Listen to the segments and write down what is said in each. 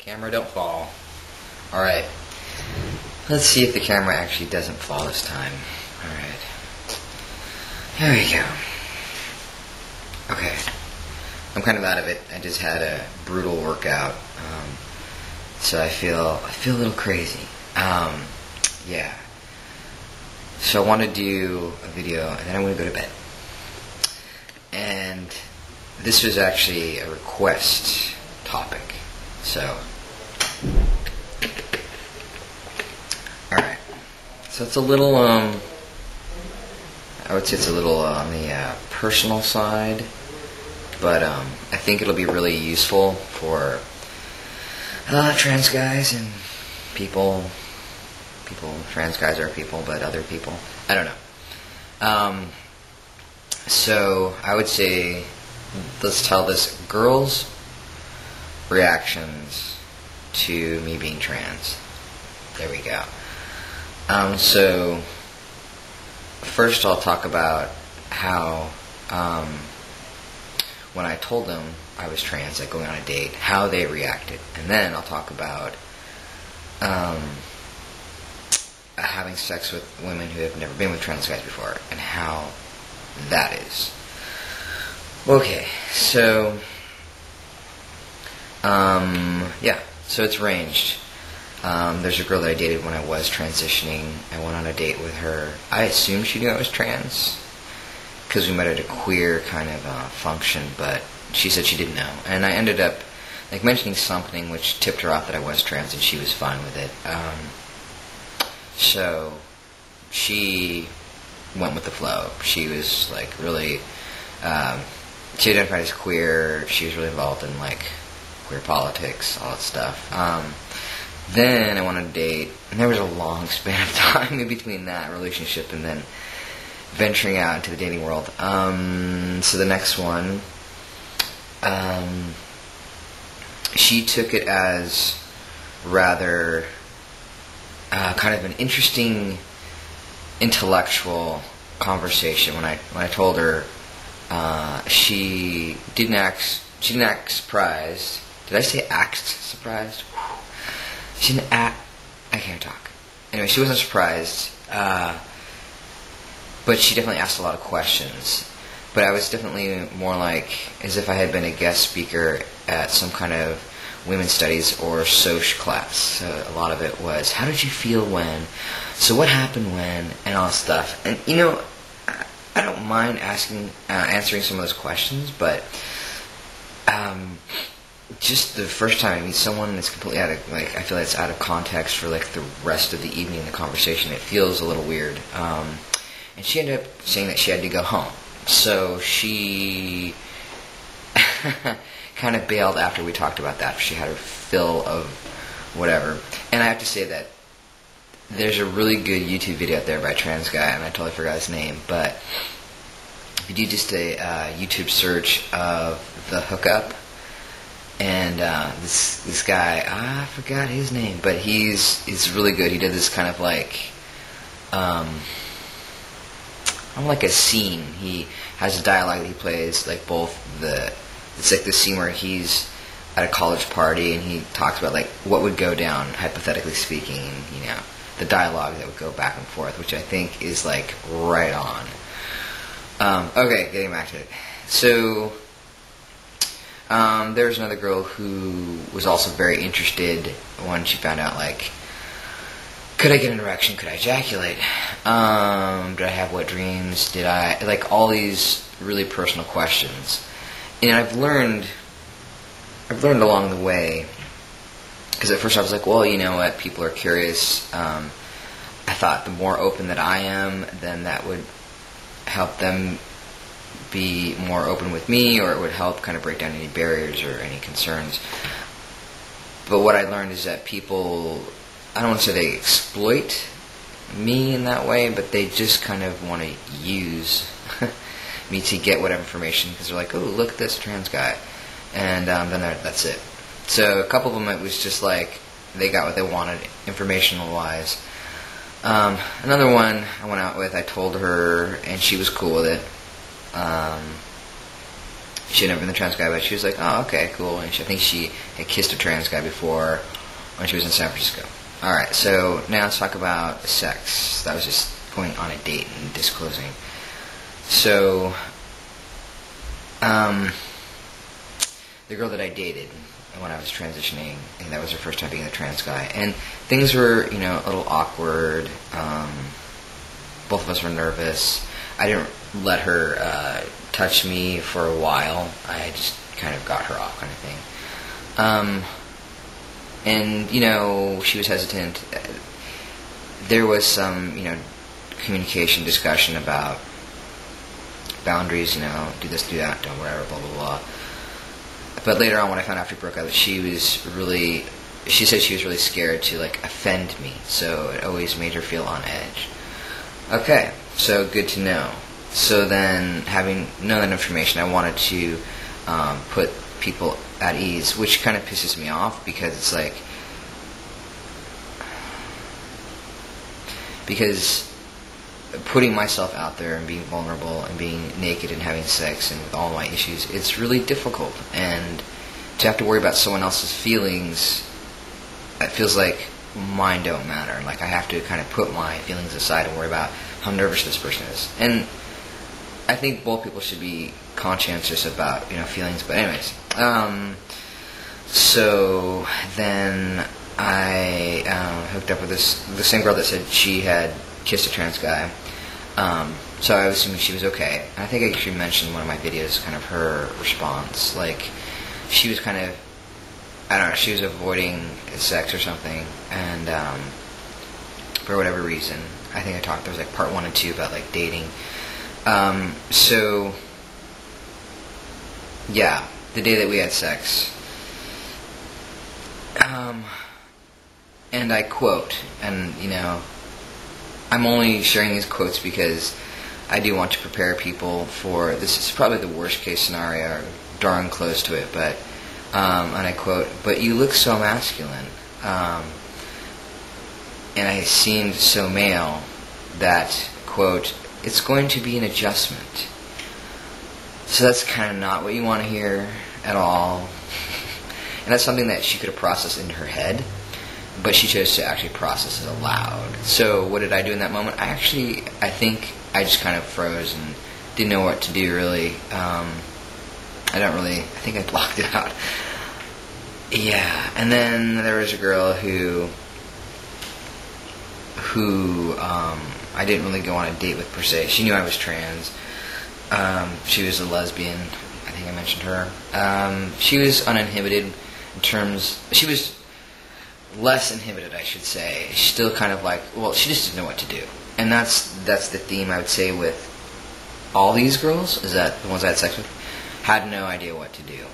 Camera, don't fall. Alright. Let's see if the camera actually doesn't fall this time. Alright. There we go. Okay. I'm kind of out of it. I just had a brutal workout. So I feel a little crazy. Yeah. So I want to do a video and then I'm going to go to bed. And this was actually a request topic. So, alright. So it's a little, I would say it's a little on the personal side, but I think it'll be really useful for trans guys and trans guys are people, but other people. I don't know. So I would say, let's tell this girls' reactions to me being trans. There we go. So first I'll talk about how when I told them I was trans, like going on a date, how they reacted, and then I'll talk about having sex with women who have never been with trans guys before and how that is. Okay, so yeah, so it's ranged. There's a girl that I dated when I was transitioning. I went on a date with her. I assumed she knew I was trans because we met at a queer kind of function, but she said she didn't know. And I ended up like mentioning something which tipped her off that I was trans, and she was fine with it. So she went with the flow. She was like really, she identified as queer. She was really involved in like queer politics, all that stuff. Then I went on a date, and there was a long span of time in between that relationship and then venturing out into the dating world. So the next one, she took it as rather kind of an interesting intellectual conversation. When I told her, she didn't act surprised. Did I say act surprised? She didn't act. I can't talk. Anyway, she wasn't surprised, but she definitely asked a lot of questions. But I was definitely more like as if I had been a guest speaker at some kind of women's studies or social class. So a lot of it was, how did you feel when? So what happened when? And all that stuff. And you know, I don't mind answering some of those questions, but just the first time I meet someone that's completely out of, like, I feel like it's out of context for like the rest of the evening in the conversation. It feels a little weird. And she ended up saying that she had to go home. So she kind of bailed after we talked about that. She had her fill of whatever. And I have to say that there's a really good YouTube video out there by a trans guy, and I totally forgot his name, but if you do just a YouTube search of the hookup, and this guy, I forgot his name, but he's really good. He did this kind of like like a scene. He has a dialogue that he plays, like it's like this scene where he's at a college party and he talks about like what would go down, hypothetically speaking, and you know, the dialogue that would go back and forth, which I think is like right on. Okay, getting back to it. So there's another girl who was also very interested when she found out, like, could I get an erection? Could I ejaculate? Did I have wet dreams? Did I, like, all these really personal questions. And I've learned along the way, because at first I was like, well, you know what, people are curious. I thought the more open that I am, then that would help them be more open with me, or it would help kind of break down any barriers or any concerns. But what I learned is that people, I don't want to say they exploit me in that way, but they just kind of want to use me to get whatever information, because they're like, oh, look at this trans guy, and then that's it. So a couple of them, it was just like they got what they wanted informational wise. Another one I went out with, I told her, and she was cool with it. she had never been a trans guy, but she was like, oh, okay, cool. And I think she had kissed a trans guy before when she was in San Francisco. Alright, so now let's talk about sex. That was just going on a date and disclosing. So, the girl that I dated when I was transitioning, and that was her first time being a trans guy, and things were, a little awkward. Both of us were nervous. I didn't let her touch me for a while. I just kind of got her off, kind of thing. And she was hesitant. There was some, communication discussion about boundaries, do this, do that, don't whatever, blah, blah, blah. But later on when I found out after we broke up, she said she was really scared to, offend me. So it always made her feel on edge. Okay, so good to know. So then, having known that information, I wanted to put people at ease, which kind of pisses me off because it's because putting myself out there and being vulnerable and being naked and having sex and with all my issues, it's really difficult. And to have to worry about someone else's feelings, it feels like mine don't matter. Like I have to kind of put my feelings aside and worry about how nervous this person is. And I think both people should be conscientious about, feelings. But anyways, so then I hooked up with the same girl that said she had kissed a trans guy. So I was assuming she was okay. And I think I actually mentioned in one of my videos kind of her response. She was kind of, I don't know, she was avoiding sex or something. And for whatever reason, I think there was part 1 and 2 about dating. So, yeah, the day that we had sex, and I quote, and I'm only sharing these quotes because I do want to prepare people for, this is probably the worst case scenario, or darn close to it, but, and I quote, "But you look so masculine, and I seemed so male that," quote, "it's going to be an adjustment." So that's kind of not what you want to hear at all. And that's something that she could have processed in her head, but she chose to actually process it aloud. So what did I do in that moment? I think I just kind of froze and didn't know what to do, really. I think I blocked it out. Yeah, and then there was a girl who I didn't really go on a date with per se. She knew I was trans. She was a lesbian. I think I mentioned her. She was uninhibited in terms. She was less inhibited, I should say. She's still kind of she just didn't know what to do. And that's the theme, I would say, with all these girls, is that the ones I had sex with had no idea what to do.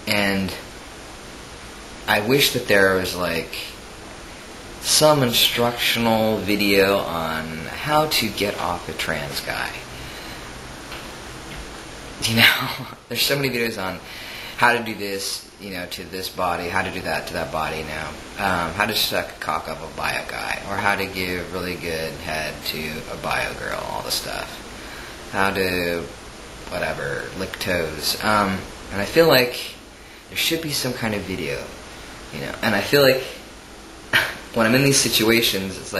And I wish that there was some instructional video on how to get off a trans guy. There's so many videos on how to do this, to this body, how to do that to that body now, how to suck a cock up a bio guy, or how to give really good head to a bio girl, all the stuff, how to, whatever, lick toes, and I feel like there should be some kind of video, and I feel like when I'm in these situations, it's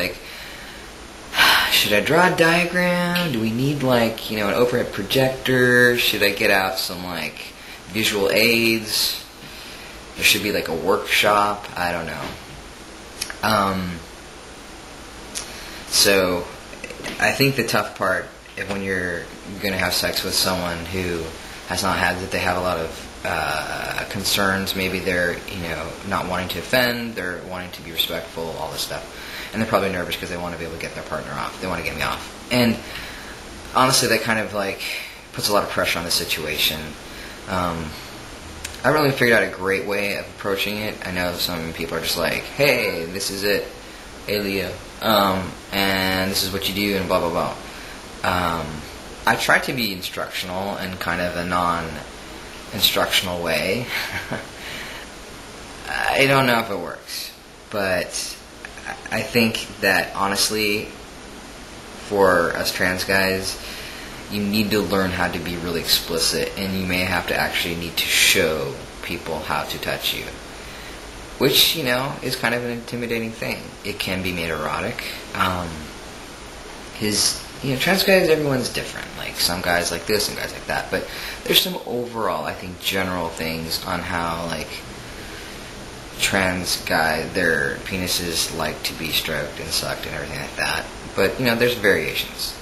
should I draw a diagram? Do we need an overhead projector? Should I get out some visual aids? There should be a workshop. I don't know. So I think the tough part when you're going to have sex with someone who has not had that, they have a lot of concerns. Maybe they're not wanting to offend. They're wanting to be respectful. All this stuff. And they're probably nervous because they want to be able to get their partner off. They want to get me off. And honestly, that kind of puts a lot of pressure on the situation. I really figured out a great way of approaching it. I know some people are just hey, this is it, hey Leo, and this is what you do, and blah, blah, blah. I tried to be instructional in kind of a non-instructional way. I don't know if it works, but I think that honestly, for us trans guys, you need to learn how to be really explicit, and you may have to actually need to show people how to touch you, which, is kind of an intimidating thing. It can be made erotic. Trans guys, everyone's different. Like, some guys like this, some guys like that, but there's some overall, I think, general things on how, like, trans guys, their penises like to be stroked and sucked and everything like that. But, there's variations.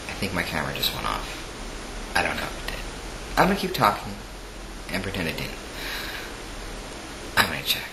I think my camera just went off. I don't know if it did. I'm going to keep talking and pretend it didn't. I'm going to check.